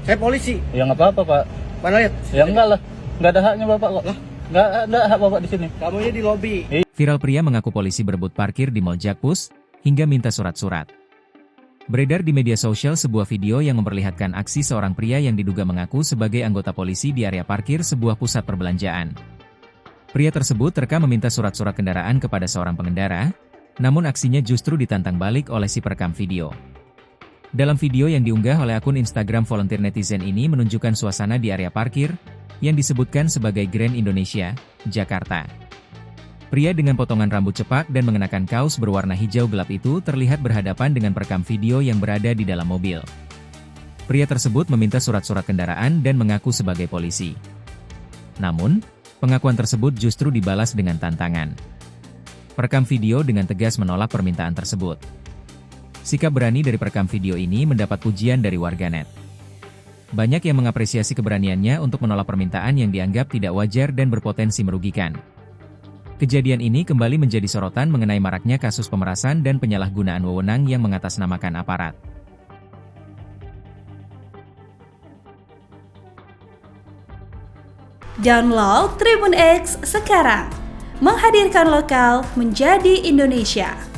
Saya polisi. Ya nggak apa-apa Pak. Mana lihat? Ya enggak lah. Nggak ada haknya Bapak kok. Lah? Nggak ada hak Bapak di sini. Kamu ini di lobi. Viral pria mengaku polisi berebut parkir di Mall Jakpus, hingga minta surat-surat. Beredar di media sosial sebuah video yang memperlihatkan aksi seorang pria yang diduga mengaku sebagai anggota polisi di area parkir sebuah pusat perbelanjaan. Pria tersebut terekam meminta surat-surat kendaraan kepada seorang pengendara, namun aksinya justru ditantang balik oleh si perekam video. Dalam video yang diunggah oleh akun Instagram volunteer netizen ini menunjukkan suasana di area parkir, yang disebutkan sebagai Grand Indonesia, Jakarta. Pria dengan potongan rambut cepak dan mengenakan kaos berwarna hijau gelap itu terlihat berhadapan dengan perekam video yang berada di dalam mobil. Pria tersebut meminta surat-surat kendaraan dan mengaku sebagai polisi. Namun, pengakuan tersebut justru dibalas dengan tantangan. Perekam video dengan tegas menolak permintaan tersebut. Sikap berani dari perekam video ini mendapat pujian dari warganet. Banyak yang mengapresiasi keberaniannya untuk menolak permintaan yang dianggap tidak wajar dan berpotensi merugikan. Kejadian ini kembali menjadi sorotan mengenai maraknya kasus pemerasan dan penyalahgunaan wewenang yang mengatasnamakan aparat. Download Tribun X sekarang, menghadirkan lokal menjadi Indonesia.